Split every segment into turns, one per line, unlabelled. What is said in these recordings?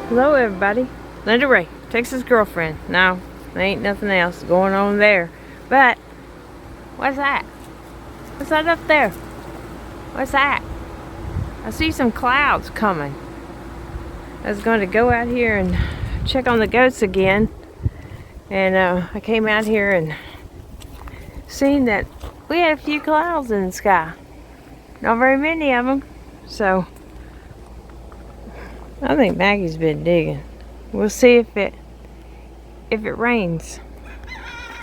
Hello everybody. Linda Ray, Texas girlfriend. No, there ain't nothing else going on there. But, what's that? What's that up there? What's that? I see some clouds coming. I was going to go out here and check on the goats again. And I came out here and seen that we had a few clouds in the sky. Not very many of them. So, I think Maggie's been digging. We'll see if it rains.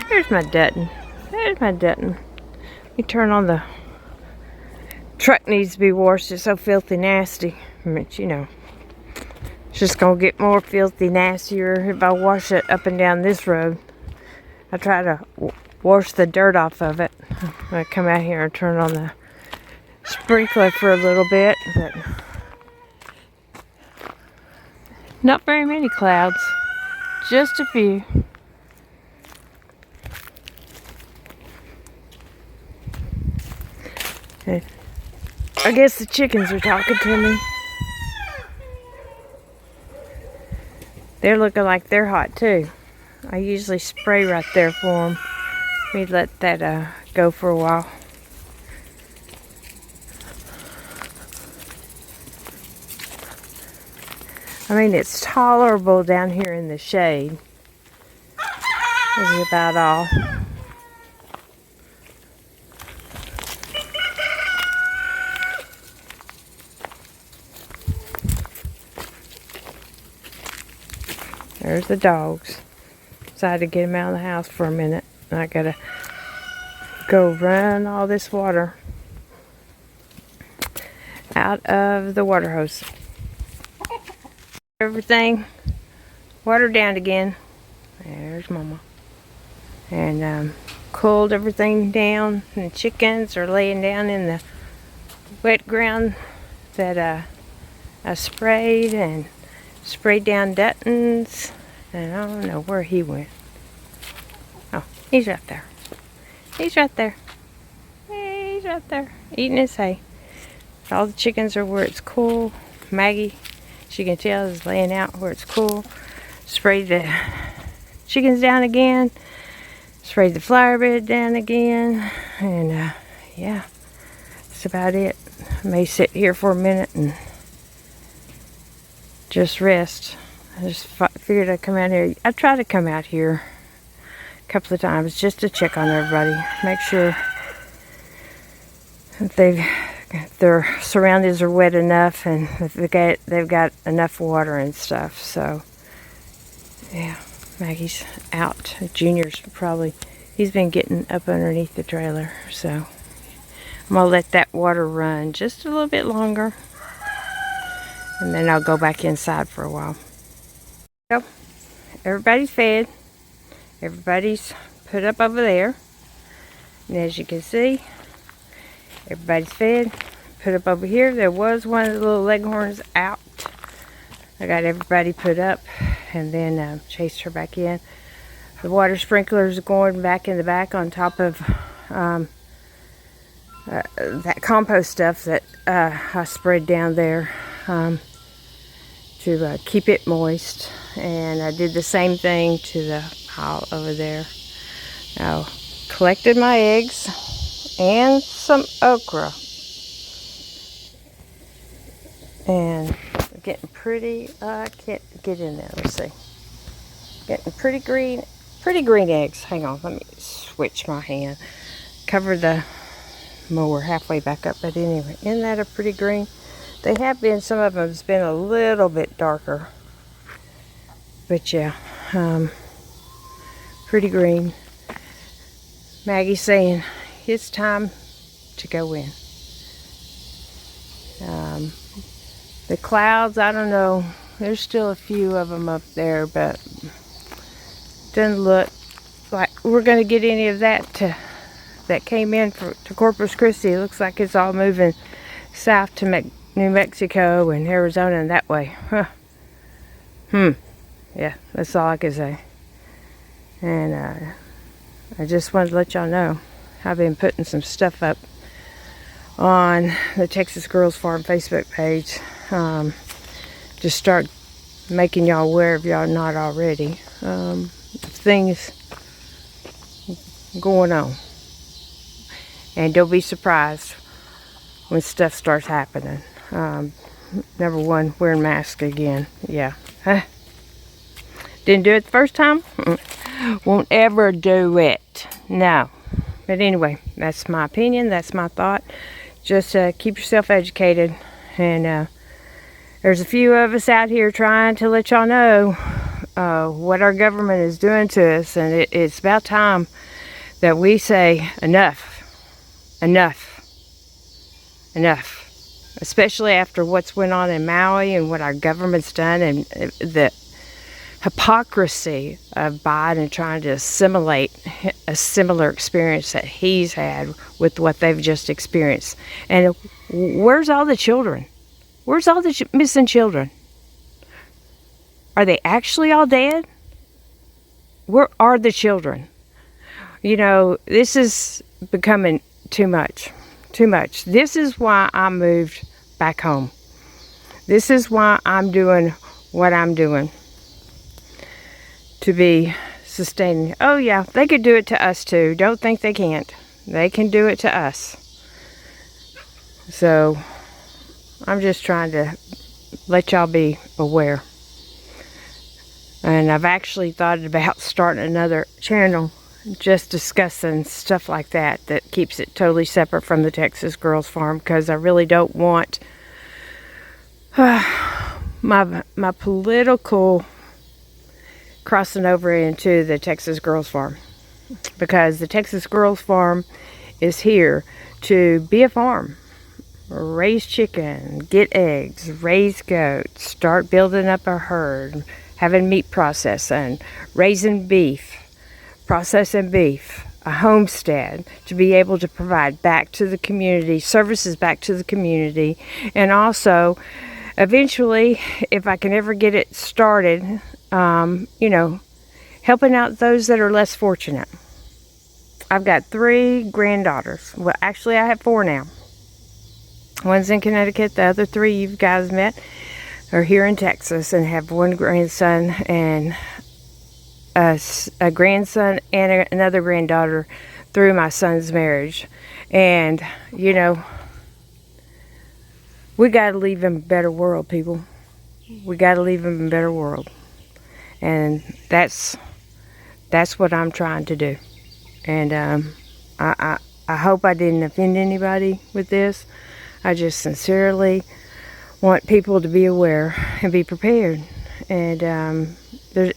There's my Dutton. There's my Dutton. Let me turn on the truck. Needs to be washed. It's so filthy nasty. But you know, it's just gonna get more filthy nastier if I wash it up and down this road. I try to wash the dirt off of it. I come out here and turn on the sprinkler for a little bit, but not very many clouds, just a few. I guess the chickens are talking to me. They're looking like they're hot too. I usually spray right there for them. We let that go for a while. I mean, it's tolerable down here in the shade. This is about all. There's the dogs. Decided to get them out of the house for a minute. I gotta go run all this water out of the water hose. Everything watered down again. There's Mama. And cooled everything down. And the chickens are laying down in the wet ground that I sprayed and sprayed down Dutton's. And I don't know where he went. Oh, he's right there. He's right there. He's right there. Eating his hay. All the chickens are where it's cool. Maggie, as you can tell, is laying out where it's cool. Sprayed the chickens down again. Sprayed the flower bed down again. And yeah, that's about it. I may sit here for a minute and just rest. I just figured I'd come out here. I try to come out here a couple of times just to check on everybody. Make sure that their surroundings are wet enough and that they've got enough water and stuff. So, yeah, Maggie's out. Junior's probably, he's been getting up underneath the trailer. So, I'm going to let that water run just a little bit longer. And then I'll go back inside for a while. So, everybody's fed. Everybody's put up over there. And as you can see, everybody's fed. Put up over here. There was one of the little leghorns out. I got everybody put up and then chased her back in. The water sprinklers going back in the back on top of that compost stuff that I sprayed down there to keep it moist. And I did the same thing to the pile over there. Now, collected my eggs and some okra. And getting pretty, I can't get in there, let's see. Getting pretty green eggs. Hang on, let me switch my hand. Cover the mower halfway back up, but anyway, isn't that a pretty green? They have been, some of them has been a little bit darker. But yeah, pretty green. Maggie's saying it's time to go in. The clouds, I don't know. There's still a few of them up there, but doesn't look like we're going to get any of that that came in to Corpus Christi. It looks like it's all moving south to New Mexico and Arizona and that way. Huh. Yeah, that's all I can say. And I just wanted to let y'all know I've been putting some stuff up on the Texas Girls Farm Facebook page. Just start making y'all aware if y'all not already. Things going on. And don't be surprised when stuff starts happening. Number one, wearing masks again. Yeah. Didn't do it the first time. Won't ever do it. No. But anyway, that's my opinion. That's my thought. Just keep yourself educated. And there's a few of us out here trying to let y'all know what our government is doing to us. And it's about time that we say enough. Enough. Enough. Especially after what's went on in Maui and what our government's done, and the hypocrisy of Biden trying to assimilate a similar experience that he's had with what they've just experienced. And where's all the children? Where's all the missing children? Are they actually all dead? Where are the children? You know, this is becoming too much. Too much. This is why I moved back home. This is why I'm doing what I'm doing. To be sustaining. Oh yeah, they could do it to us too. Don't think they can't. They can do it to us. So, I'm just trying to let y'all be aware. And I've actually thought about starting another channel just discussing stuff like that keeps it totally separate from the Texas Girls Farm, because I really don't want my political crossing over into the Texas Girls Farm, because the Texas Girls Farm is here to be a farm, raise chicken, get eggs, raise goats, start building up a herd, having meat processing, raising beef, processing beef, a homestead, to be able to provide back to the community, services back to the community, and also eventually, if I can ever get it started, you know, helping out those that are less fortunate. I've got 3 granddaughters. Well, actually, I have 4 now. One's in Connecticut. The other 3 you guys met are here in Texas, and have 1 grandson and a grandson and another granddaughter through my son's marriage. And, you know, we got to leave them a better world, people. We got to leave them a better world. And that's what I'm trying to do. And I hope I didn't offend anybody with this. I just sincerely want people to be aware and be prepared. And there's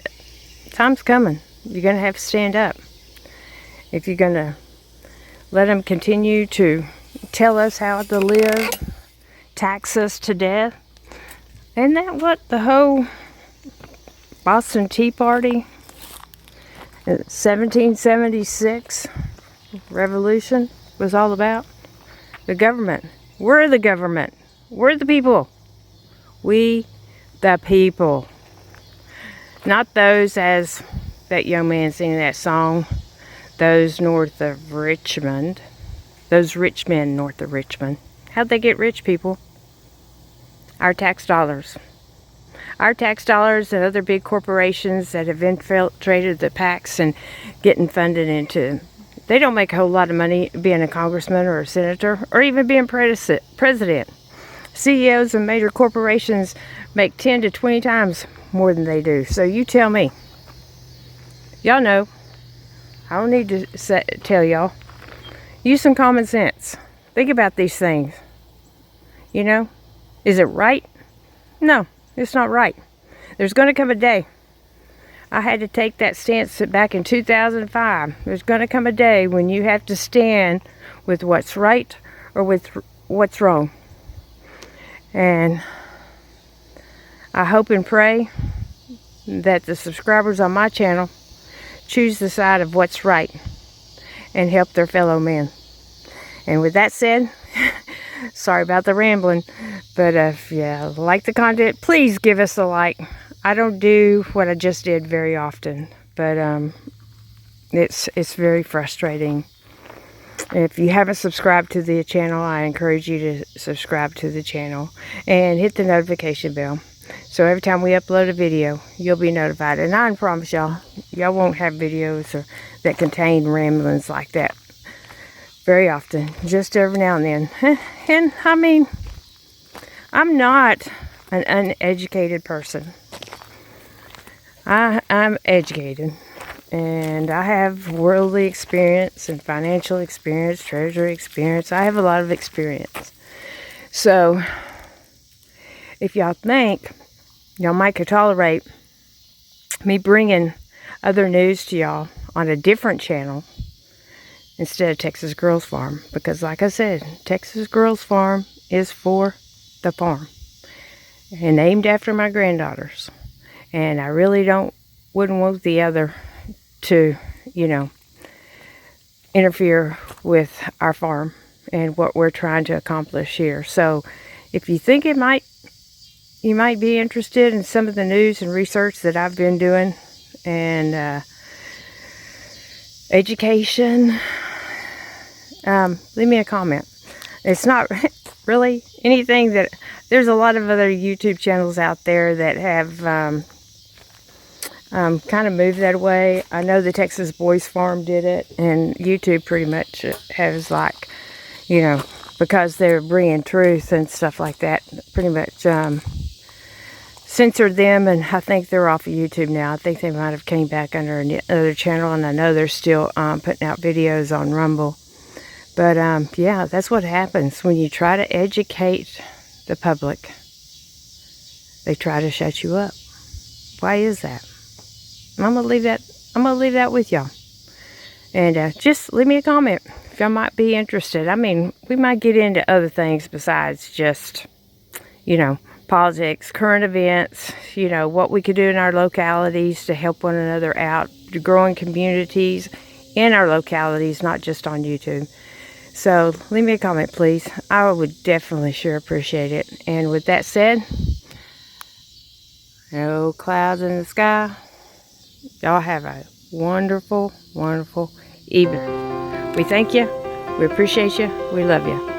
time's coming. You're going to have to stand up. If you're going to let them continue to tell us how to live, tax us to death. Isn't that what the whole Boston Tea Party, 1776 revolution was all about? The government. We're the government. We're the people. We the people. Not those, as that young man singing that song, those north of Richmond. Those rich men north of Richmond. How'd they get rich, people? Our tax dollars. Our tax dollars and other big corporations that have infiltrated the PACs and getting funded into. They don't make a whole lot of money being a congressman or a senator or even being president. CEOs of major corporations make 10 to 20 times more than they do. So you tell me. Y'all know. I don't need to tell y'all. Use some common sense. Think about these things. You know? Is it right? No, it's not right. There's going to come a day. I had to take that stance back in 2005. There's going to come a day when you have to stand with what's right or with what's wrong. And I hope and pray that the subscribers on my channel choose the side of what's right and help their fellow men. And with that said, sorry about the rambling, but if you like the content, please give us a like. I don't do what I just did very often, but it's very frustrating. If you haven't subscribed to the channel, I encourage you to subscribe to the channel and hit the notification bell. So every time we upload a video, you'll be notified. And I promise y'all won't have videos that contain ramblings like that very often. Just every now and then. And I mean, I'm not an uneducated person. I'm educated. And I have worldly experience and financial experience, treasury experience. I have a lot of experience. So, if y'all think y'all might could tolerate me bringing other news to y'all on a different channel instead of Texas Girls Farm, because like I said, Texas Girls Farm is for the farm and named after my granddaughters, and I really wouldn't want the other to, you know, interfere with our farm and what we're trying to accomplish here. So if you think you might be interested in some of the news and research that I've been doing, and education, leave me a comment. It's not really anything that, there's a lot of other YouTube channels out there that have kind of moved that way. I know the Texas Boys Farm did it, and YouTube pretty much has, like, you know, because they're bringing truth and stuff like that, pretty much censored them, and I think they're off of YouTube now. I think they might have came back under another channel, and I know they're still putting out videos on Rumble. But yeah, that's what happens when you try to educate the public. They try to shut you up. Why is that? I'm gonna leave that with y'all. And just leave me a comment if y'all might be interested. I mean, we might get into other things besides just, you know, politics, current events, you know, what we could do in our localities to help one another out, to growing communities in our localities, not just on YouTube. So leave me a comment, please. I would definitely sure appreciate it. And with that said, no clouds in the sky. Y'all have a wonderful, wonderful evening. We thank you. We appreciate you. We love you.